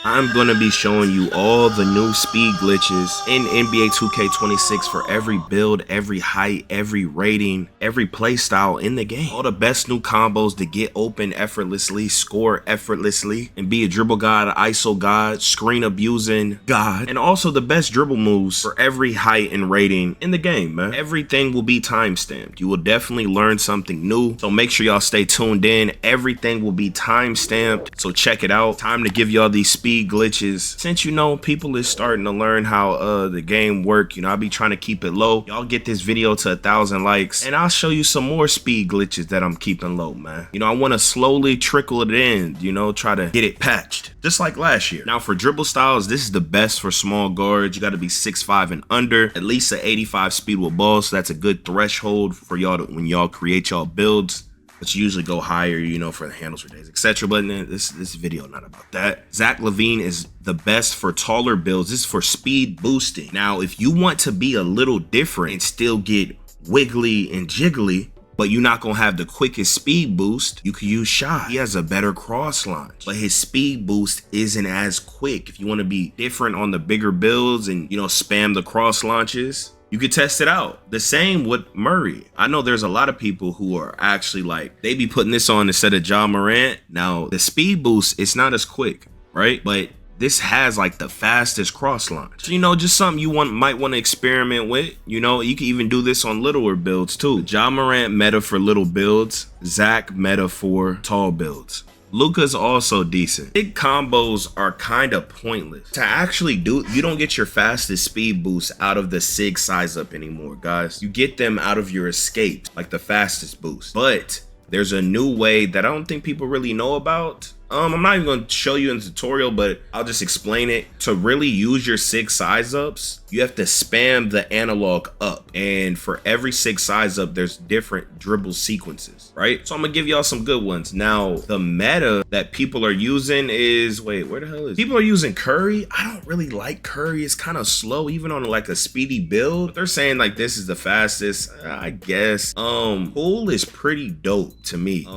I'm going to be showing you all the new speed glitches in NBA 2K26 for every build, every height, every rating, every play style in the game. All the best new combos to get open effortlessly, score effortlessly, and be a dribble god, ISO god, screen abusing god, and also the best dribble moves for every height and rating in the game, man. Everything will be timestamped. You will definitely learn something new, so make sure y'all stay tuned in. Everything will be timestamped, so check it out. Time to give y'all these speed glitches. Since people is starting to learn how the game work, I'll be trying to keep it low. Y'all get this video to 1,000 likes and I'll show you some more speed glitches that I'm keeping low, man. I want to slowly trickle it in, try to get it patched just like last year. Now for dribble styles, this is the best for small guards. You got to be 6'5" and under, at least an 85 speed with balls, so that's a good threshold for y'all to, when y'all create y'all builds. But you usually go higher, for the handles for days, etc. But this video not about that. Zach LaVine is the best for taller builds. This is for speed boosting. Now, if you want to be a little different and still get wiggly and jiggly, but you're not gonna have the quickest speed boost, you could use Shy. He has a better cross launch, but his speed boost isn't as quick. If you want to be different on the bigger builds and spam the cross launches, you could test it out. The same with Murray. I know there's a lot of people who are actually they be putting this on instead of Ja Morant. Now, the speed boost, it's not as quick, right? But this has the fastest cross launch. So, just something you might want to experiment with. You can even do this on littler builds too. Ja Morant meta for little builds, Zach meta for tall builds. Luka's also decent. Big combos are kind of pointless. To actually do, you don't get your fastest speed boost out of the SIG size up anymore, guys. You get them out of your escapes, like the fastest boost. But there's a new way that I don't think people really know about. I'm not even going to show you in the tutorial, but I'll just explain it. To really use your 6 size ups, you have to spam the analog up. And for every 6 size up, there's different dribble sequences, right? So I'm going to give y'all some good ones. Now, the meta that people are using is, wait, where the hell is it? People are using Curry. I don't really like Curry. It's kind of slow, even on a speedy build. But they're saying this is the fastest, I guess. Pool is pretty dope to me.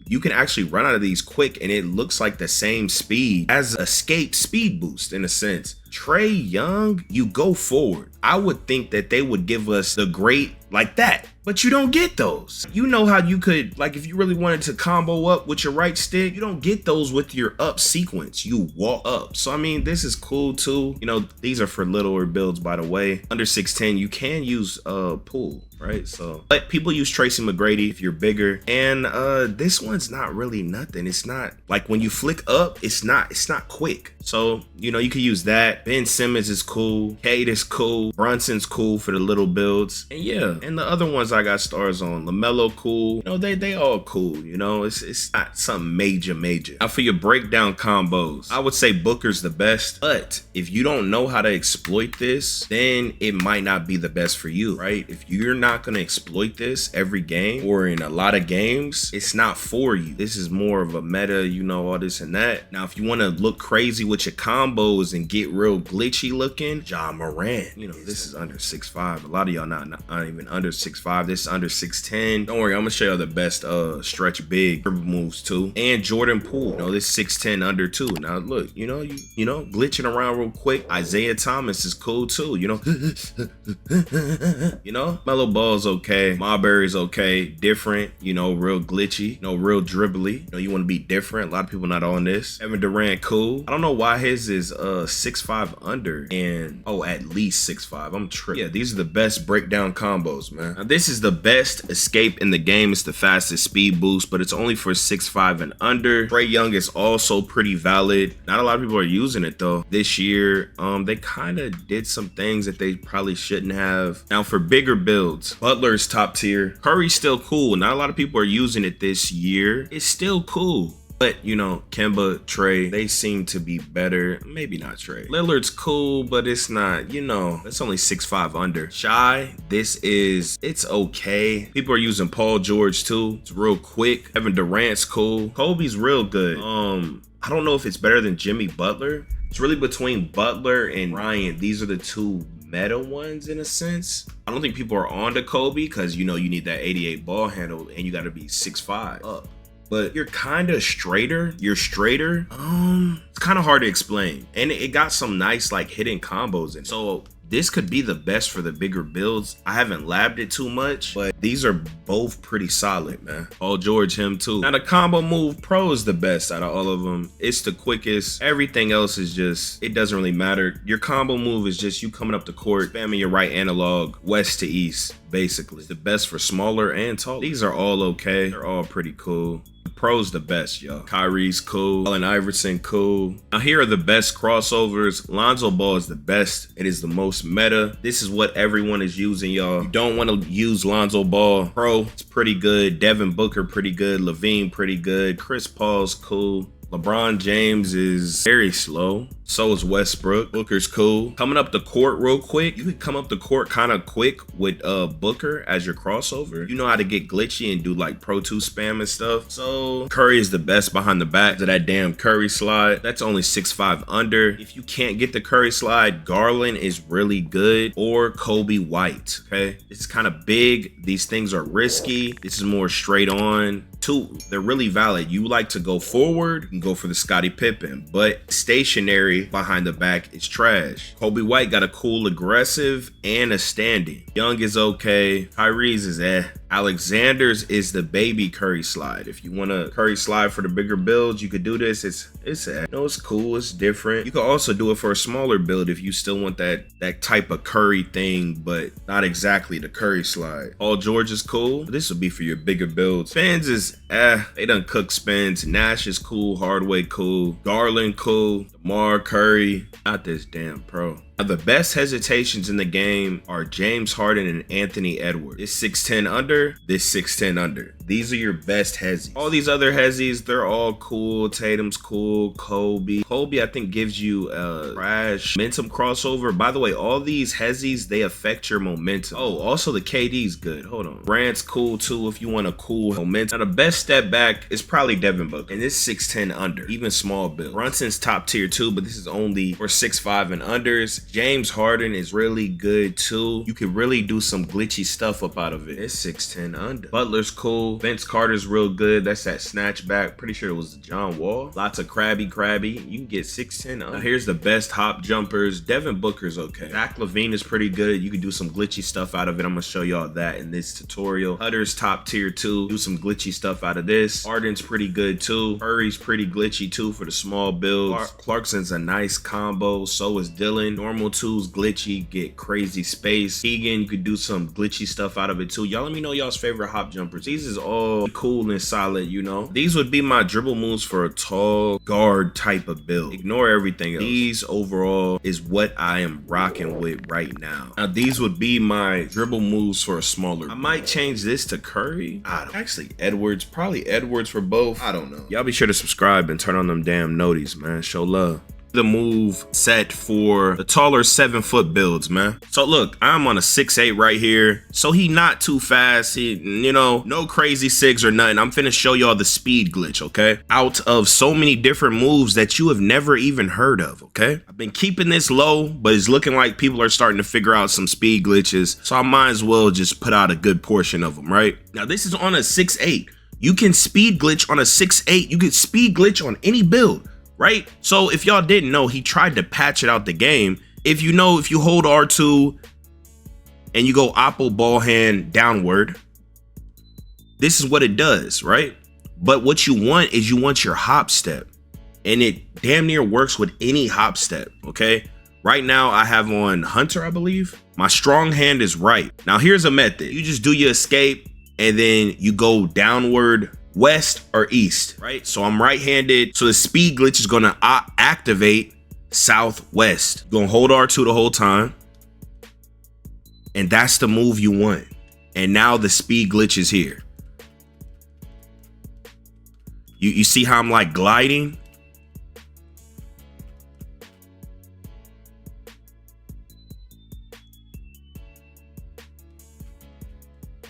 You can actually run out of these quick and it looks like the same speed as escape speed boost in a sense. Trae Young, you go forward. I would think that they would give us the great like that, but you don't get those. How you could, if you really wanted to combo up with your right stick, you don't get those with your up sequence. You walk up. So, this is cool too. These are for littler builds, by the way. Under 6'10", you can use pool, right? So, but people use Tracy McGrady if you're bigger. And this one's not really nothing. It's not, when you flick up, it's not quick. So, you could use that. Ben Simmons is cool. Cade is cool. Brunson's cool for the little builds. And yeah, and the other ones I got stars on. LaMelo cool. They all cool. It's not something major. Now for your breakdown combos, I would say Booker's the best. But if you don't know how to exploit this, then it might not be the best for you, right? If you're not going to exploit this every game or in a lot of games, it's not for you. This is more of a meta, all this and that. Now, if you want to look crazy with your combos and get real glitchy looking, Ja Morant, this is under 6'5". A lot of y'all not even under 6'5". This is under 6'10". Don't worry, I'm gonna show y'all the best stretch big dribble moves too. And Jordan Poole, this 6'10" under too. Now look, you glitching around real quick. Isaiah Thomas is cool too. Melo Ball's okay. Marbury's okay. Different, real glitchy, real dribbly. You want to be different. A lot of people not on this. Kevin Durant, cool. I don't know why his is 6'5" under and at least 6'5". I'm tripping. Yeah, these are the best breakdown combos, man. Now, this is the best escape in the game. It's the fastest speed boost, but it's only for 6'5" and under. Trae Young is also pretty valid. Not a lot of people are using it though. This year, they kind of did some things that they probably shouldn't have. Now for bigger builds, Butler's top tier. Curry's still cool. Not a lot of people are using it this year. It's still cool. But, Kemba, Trae, they seem to be better. Maybe not Trae. Lillard's cool, but it's not, it's only 6'5" under. Shy, it's okay. People are using Paul George too. It's real quick. Kevin Durant's cool. Kobe's real good. I don't know if it's better than Jimmy Butler. It's really between Butler and Ryan. These are the two meta ones in a sense. I don't think people are on to Kobe because, you need that 88 ball handle and you got to be 6'5" up. but you're kind of straighter. You're straighter. It's kind of hard to explain. And it got some nice like hidden combos in. So this could be the best for the bigger builds. I haven't labbed it too much, but these are both pretty solid, man. Paul George, him too. Now the combo move pro is the best out of all of them. It's the quickest. Everything else is just, it doesn't really matter. Your combo move is just you coming up the court, spamming your right analog, west to east, basically. It's the best for smaller and tall. These are all okay. They're all pretty cool. Pro's the best, y'all. Kyrie's cool. Allen Iverson, cool. Now here are the best crossovers. Lonzo Ball is the best. It is the most meta. This is what everyone is using, y'all. You don't want to use Lonzo Ball. Pro, it's pretty good. Devin Booker, pretty good. Levine, pretty good. Chris Paul's cool. LeBron James is very slow. So is Westbrook. Booker's cool. Coming up the court real quick. You could come up the court kind of quick with Booker as your crossover. You know how to get glitchy and do like Pro 2 spam and stuff. So Curry is the best behind the back to that damn Curry slide. That's only 6'5" under. If you can't get the Curry slide, Garland is really good, or Kobe White. Okay, this is kind of big. These things are risky. This is more straight on. Two, they're really valid. You like to go forward and go for the Scottie Pippen, but stationary behind the back is trash. Kobe White got a cool aggressive and a standing. Young is okay. Kyrie's is Alexander's is the baby Curry slide. If you want a Curry slide for the bigger builds, you could do this. It's cool. It's different. You could also do it for a smaller build if you still want that type of Curry thing, but not exactly the Curry slide. Paul George is cool. This will be for your bigger builds. Spence is they done cook Spence. Nash is cool. Hardaway cool. Garland cool. DeMar Curry. Not this damn pro. Now, the best hesitations in the game are James Harden and Anthony Edwards. This 6'10 under, this 6'10 under. These are your best hezzies. All these other hezzies, they're all cool. Tatum's cool. Kobe, I think, gives you a trash momentum crossover. By the way, all these hezzies, they affect your momentum. Oh, also the KD's good. Hold on. Brandt's cool too if you want a cool momentum. Now, the best step back is probably Devin Booker. And this 6'10 under, even small build. Brunson's top tier too, but this is only for 6'5 and unders. James Harden is really good too. You could really do some glitchy stuff up out of it. It's 6'10 under. Butler's cool. Vince Carter's real good. That's that snatch back. Pretty sure it was John Wall. Lots of crabby. You can get 6'10 under. Now here's the best hop jumpers. Devin Booker's okay. Zach LaVine is pretty good. You can do some glitchy stuff out of it. I'm gonna show y'all that in this tutorial. Hutter's top tier too. Do some glitchy stuff out of this. Harden's pretty good too. Curry's pretty glitchy too for the small builds. Clarkson's a nice combo. So is Dylan. Normal two's glitchy, get crazy space. Egan, you could do some glitchy stuff out of it too. Y'all let me know y'all's favorite hop jumpers. These is all cool and solid, you know. These would be my dribble moves for a tall guard type of build. Ignore everything else. These overall is what I am rocking with right now. Now these would be my dribble moves for a smaller. I might change this to Curry. Actually Edwards, probably Edwards for both. I don't know. Y'all be sure to subscribe and turn on them damn noties, man. Show love. The move set for the taller 7-foot builds, man. So look, I'm on a 6'8 right here. So he not too fast. He, you know, no crazy sigs or nothing. I'm finna show y'all the speed glitch, okay? Out of so many different moves that you have never even heard of, okay? I've been keeping this low, but it's looking like people are starting to figure out some speed glitches. So I might as well just put out a good portion of them, right? Now this is on a 6'8. You can speed glitch on a 6'8. You can speed glitch on any build. Right? So if y'all didn't know, he tried to patch it out the game. If you hold R2 and you go oppo ball hand downward, this is what it does, right? But what you want is you want your hop step, and it damn near works with any hop step, okay? Right now I have on Hunter, I believe. My strong hand is right. Now here's a method. You just do your escape and then you go downward west or east, right? So I'm right-handed, so the speed glitch is gonna activate southwest. You're gonna hold R2 the whole time, and that's the move you want. And now the speed glitch is here. You see how I'm like gliding?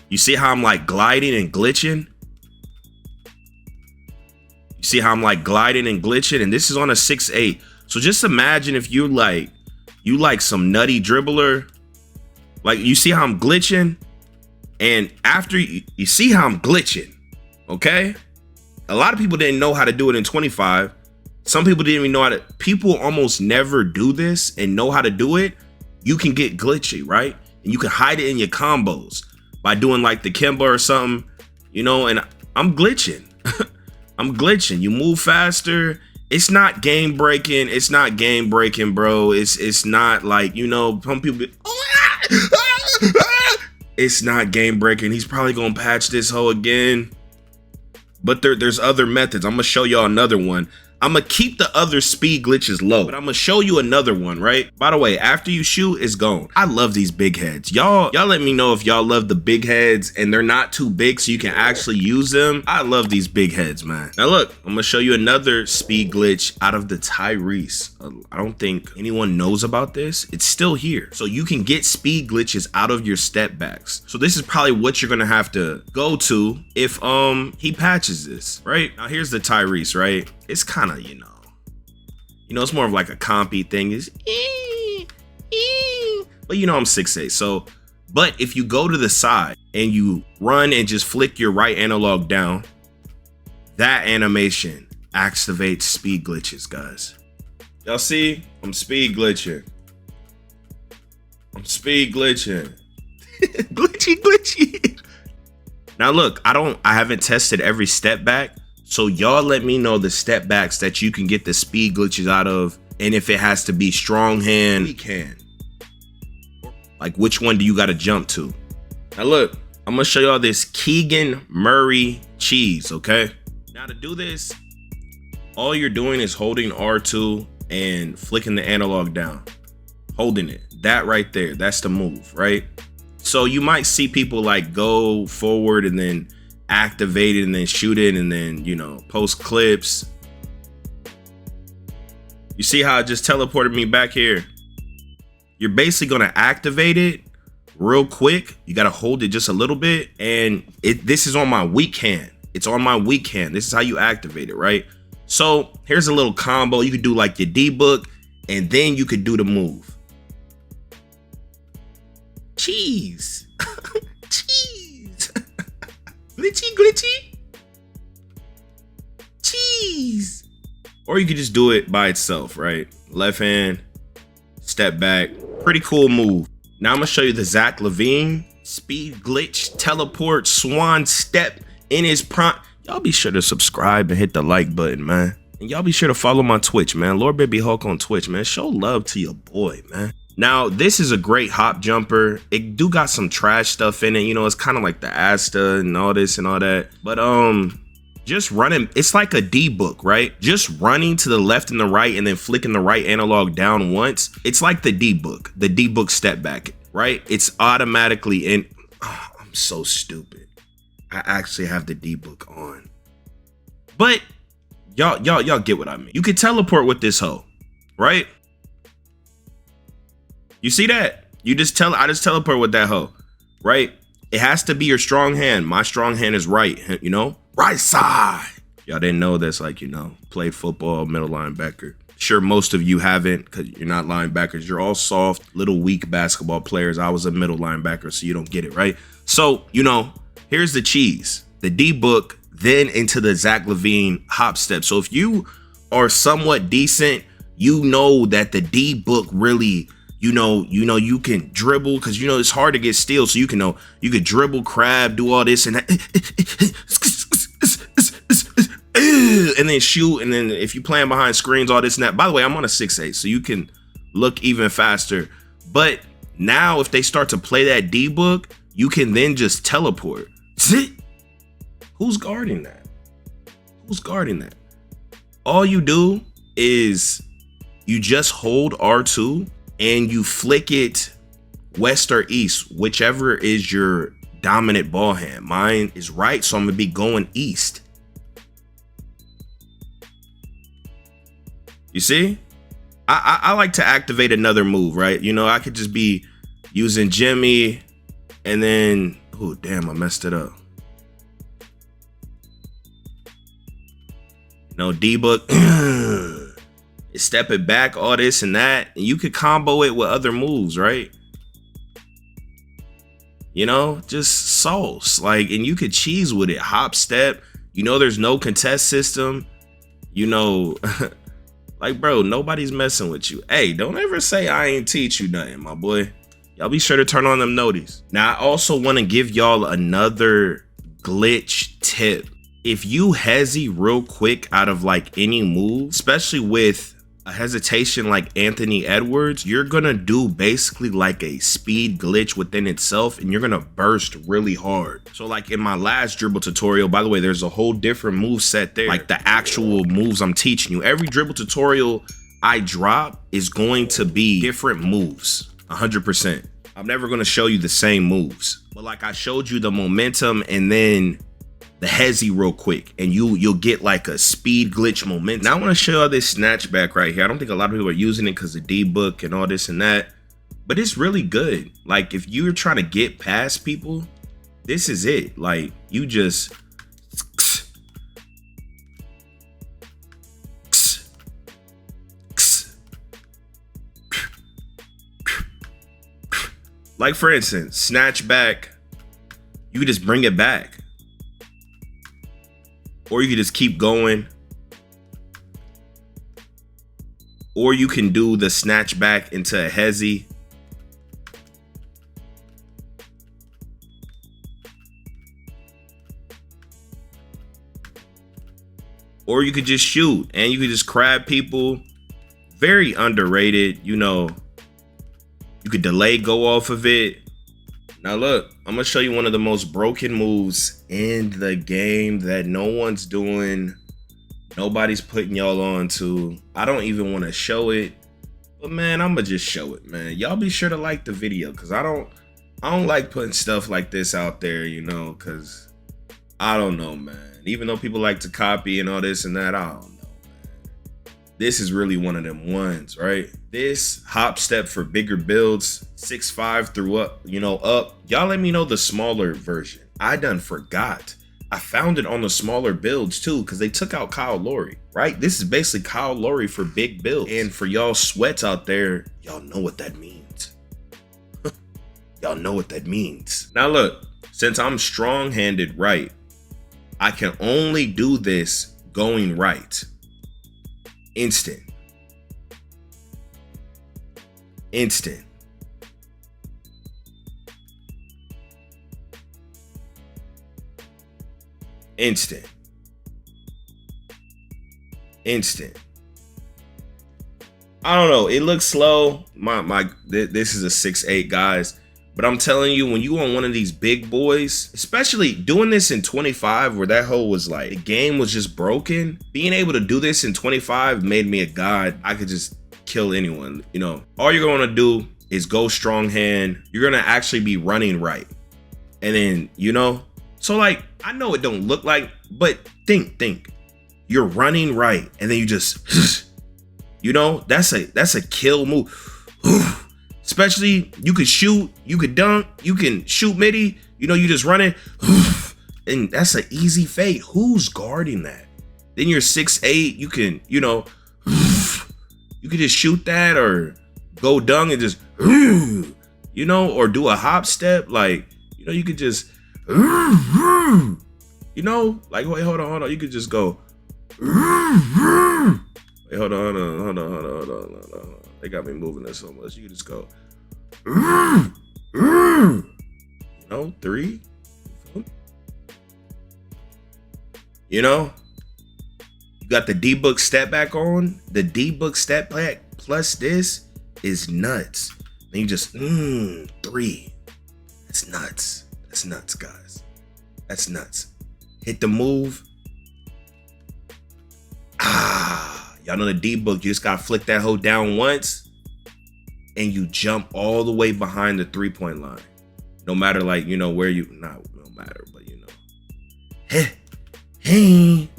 You see how I'm like gliding and glitching? See how I'm like gliding and glitching, and this is on a 6'8. So just imagine if you like some nutty dribbler, like you see how I'm glitching, and after you see how I'm glitching, okay? A lot of people didn't know how to do it in 25. Some people didn't even know how to. People almost never do this and know how to do it. You can get glitchy, right? And you can hide it in your combos by doing like the Kimba or something, you know, and I'm glitching. I'm glitching. You move faster. It's not game breaking. It's not game breaking, bro. It's not like, you know, some people it's not game breaking. He's probably gonna patch this hoe again. But there's other methods. I'm gonna show y'all another one. I'm gonna keep the other speed glitches low, but I'm gonna show you another one, right? By the way, after you shoot, it's gone. I love these big heads. Y'all let me know if y'all love the big heads and they're not too big so you can actually use them. I love these big heads, man. Now look, I'm gonna show you another speed glitch out of the Tyrese. I don't think anyone knows about this. It's still here. So you can get speed glitches out of your step backs. So this is probably what you're gonna have to go to if he patches this, right? Now here's the Tyrese, right? It's kind of, you know, it's more of like a compy thing. Is but you know, I'm 6'8", so, but if you go to the side and you run and just flick your right analog down, that animation activates speed glitches, guys. Y'all see? I'm speed glitching. I'm speed glitching. glitchy. Now look, I haven't tested every step back. So y'all let me know the step backs that you can get the speed glitches out of, and if it has to be strong hand, weak hand. Like which one do you got to jump to? Now look, I'm gonna show y'all this Keegan Murray cheese, okay? Now to do this, all you're doing is holding R2 and flicking the analog down. Holding it, that right there, that's the move, right? So you might see people like go forward and then activate it and then shoot it and then, you know, post clips. You see how it just teleported me back here? You're basically gonna activate it real quick. You gotta hold it just a little bit, and this is on my weak hand. It's on my weak hand. This is how you activate it, right? So here's a little combo. You could do like your D-book, and then you could do the move. Cheese. Cheese. Glitchy. Cheese. Or you could just do it by itself, right? Left hand, step back. Pretty cool move. Now I'm gonna show you the Zach LaVine speed glitch, teleport, swan step in his prime. Y'all be sure to subscribe and hit the like button, man. And y'all be sure to follow my Twitch, man. Lord Baby Hulk on Twitch, man. Show love to your boy, man. Now, this is a great hop jumper. It do got some trash stuff in it. You know, it's kind of like the Asta and all this and all that. But just running, it's like a D-book, right? Just running to the left and the right and then flicking the right analog down once. It's like the D-book step back, right? It's automatically in. Oh, I'm so stupid. I actually have the D-book on. But y'all get what I mean. You can teleport with this hoe, right? You see that? I just teleport with that hoe, right? It has to be your strong hand. My strong hand is right, you know? Right side. Y'all didn't know that's like, you know, play football, middle linebacker. Sure, most of you haven't because you're not linebackers. You're all soft, little weak basketball players. I was a middle linebacker, so you don't get it, right? So, you know, here's the cheese. The D-book, then into the Zach LaVine hop step. So if you are somewhat decent, you know that the D-book really, you know, you can dribble because, you know, it's hard to get steals. So you could dribble, crab, do all this and that. And then shoot, and then if you're playing behind screens, all this and that. By the way, I'm on a 6'8", so you can look even faster. But now if they start to play that D-book, you can then just teleport. Who's guarding that? Who's guarding that? All you do is you just hold R2 and you flick it west or east, whichever is your dominant ball hand. Mine is right, so I'm gonna be going east. You see? I like to activate another move, right? You know, I could just be using Jimmy and then, oh, damn, I messed it up. No D-book, step it back, all this and that. And you could combo it with other moves, right? You know, just sauce, like, and you could cheese with it. Hop step, You know, there's no contest system. You know, like, bro, nobody's messing with you. Hey, don't ever say I ain't teach you nothing, my boy. Y'all be sure to turn on them noties. Now, I also want to give y'all another glitch tip. If you hezzy real quick out of like any move, especially with a hesitation like Anthony Edwards, you're gonna do basically like a speed glitch within itself, and you're gonna burst really hard. So like in my last dribble tutorial, by the way, there's a whole different move set there, like the actual moves I'm teaching you. Every dribble tutorial I drop is going to be different moves, 100%. I'm never gonna show you the same moves, but like I showed you the momentum and then the hezzy real quick, and you'll get like a speed glitch momentum. Now I want to show y'all this snatch back right here. I don't think a lot of people are using it because of D-book and all this and that, but it's really good. Like if you're trying to get past people, this is it. Like you just like for instance, snatch back, you can just bring it back. Or you can just keep going. Or you can do the snatch back into a hezzy. Or you could just shoot and you could just crab people. Very underrated, you know. You could delay go off of it. Now look, I'm gonna show you one of the most broken moves in the game that no one's doing. Nobody's putting y'all on to. I don't even want to show it, but man, I'm gonna just show it, man. Y'all be sure to like the video, cause I don't like putting stuff like this out there, you know, cause I don't know, man. Even though people like to copy and all this and that, I don't know, man. This is really one of them ones, right? This hop step for bigger builds, 6'5" through up, you know, up. Y'all let me know the smaller version. I done forgot. I found it on the smaller builds too, because they took out Kyle Lowry, right? This is basically Kyle Lowry for big builds. And for y'all sweats out there, y'all know what that means. Y'all know what that means. Now look, since I'm strong-handed right, I can only do this going right. Instant. Instant. Instant. Instant. I don't know. It looks slow. This is a 6'8", guys. But I'm telling you, when you on one of these big boys, especially doing this in 25, where that hole was like, the game was just broken. Being able to do this in 25 made me a god. I could just kill anyone, you know. All you're going to do is go strong hand. You're going to actually be running right. And then, you know, so like, I know it don't look like, but think. You're running right. And then you just, you know, that's a kill move. Especially, you could shoot, you could dunk, you can shoot midi, you know, you just running, and that's an easy fade. Who's guarding that? Then you're 6'8", you can, you know, you could just shoot that or go dunk and just, you know, or do a hop step. Like, you know, you could just, you know, like, wait, hold on. You could just go, wait, hold on. They got me moving this so much. You can just go, you know, 3, 4. You know, you got the D-book step back on. The D-book step back plus this is nuts. Then you just 3. That's nuts. That's nuts, guys. That's nuts. Hit the move. Y'all know the D-book, you just gotta flick that hoe down once and you jump all the way behind the 3-point line. No matter, like, you know, where you, no matter, but you know. Hey.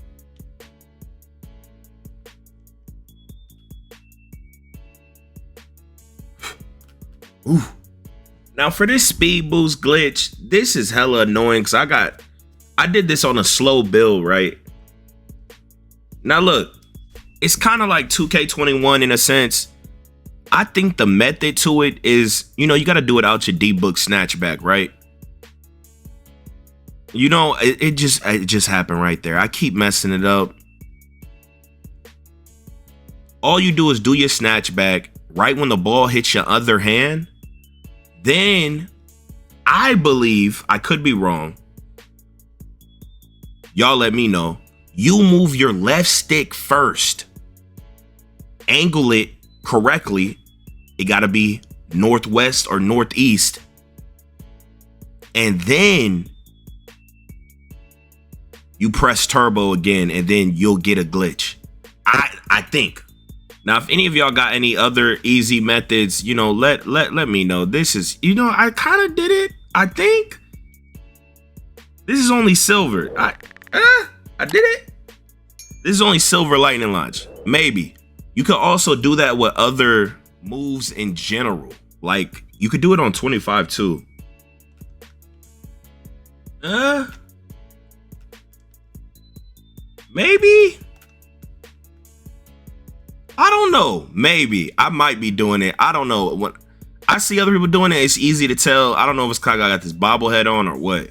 Ooh. Now for this speed boost glitch, this is hella annoying because I did this on a slow build, right? Now look, it's kind of like 2K21 in a sense. I think the method to it is, you know, you got to do it out your D-book snatchback, right? You know, it just happened right there. I keep messing it up. All you do is do your snatch back right when the ball hits your other hand. Then I believe, I could be wrong, y'all let me know, you move your left stick first, angle it correctly. It got to be northwest or northeast, and then you press turbo again, and then you'll get a glitch. I think. Now, if any of y'all got any other easy methods, you know, let me know. This is, you know, I kind of did it. I think this is only silver. I did it. This is only silver lightning launch. Maybe you could also do that with other moves in general. Like you could do it on 25 too. Maybe. I don't know. Maybe I might be doing it. I don't know. When I see other people doing it, it's easy to tell. I don't know if it's because I got this bobblehead on or what.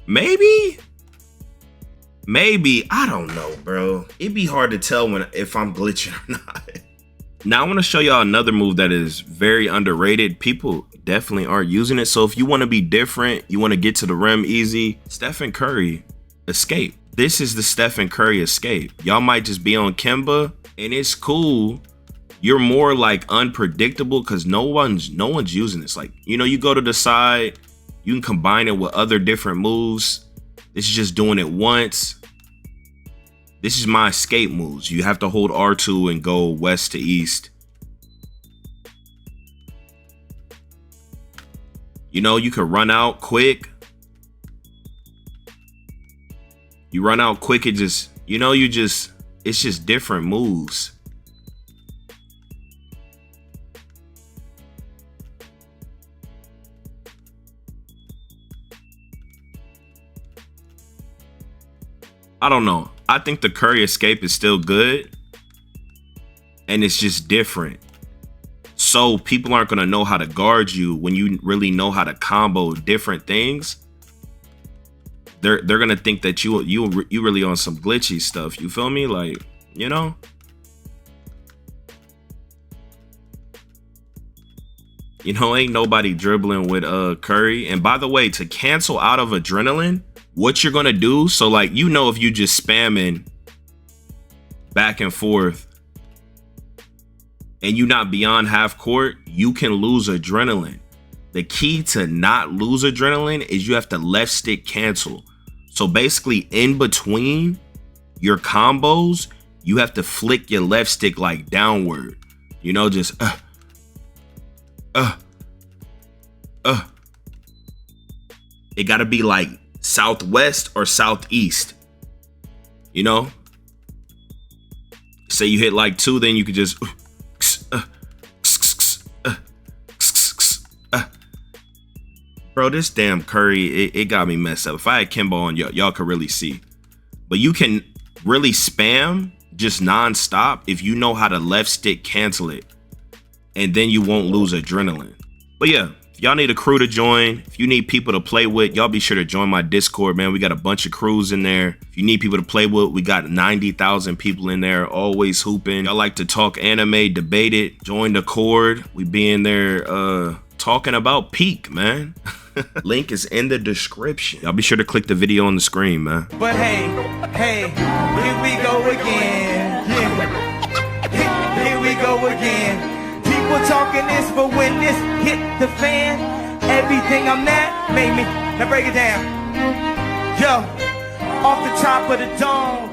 Maybe. I don't know, bro. It'd be hard to tell if I'm glitching or not. Now I want to show y'all another move that is very underrated. People definitely aren't using it. So if you want to be different, you want to get to the rim easy, Stephen Curry escape. This is the Stephen Curry escape. Y'all might just be on Kemba and it's cool. You're more like unpredictable because no one's using this. Like, you know, you go to the side, you can combine it with other different moves. This is just doing it once. This is my escape moves. You have to hold R2 and go west to east. You know, you can run out quick. You run out quick, it just, you know, it's just different moves. I don't know. I think the Curry escape is still good. And it's just different. So people aren't going to know how to guard you when you really know how to combo different things. They're gonna think that you really on some glitchy stuff. You feel me? Like, you know. You know, ain't nobody dribbling with Curry. And by the way, to cancel out of adrenaline, what you're gonna do? So like, you know, if you just spamming back and forth and you not beyond half court, you can lose adrenaline. The key to not lose adrenaline is you have to left stick cancel. So basically in between your combos, you have to flick your left stick like downward, you know, just it gotta be like southwest or southeast, you know. Say you hit like 2, then you could just bro, this damn Curry, it got me messed up. If I had Kemba on, y'all could really see. But you can really spam just non-stop if you know how to left stick cancel it. And then you won't lose adrenaline. But yeah, if y'all need a crew to join, if you need people to play with, y'all be sure to join my Discord, man. We got a bunch of crews in there. If you need people to play with, we got 90,000 people in there, always hooping. Y'all like to talk anime, debate it, join the Cord. We be in there talking about Peak, man. Link is in the description. Y'all be sure to click the video on the screen, man. But hey, here we go again. Yeah. Here we go again. People talking this, but when this hit the fan, everything I'm at made me. Now break it down. Yo, off the top of the dome.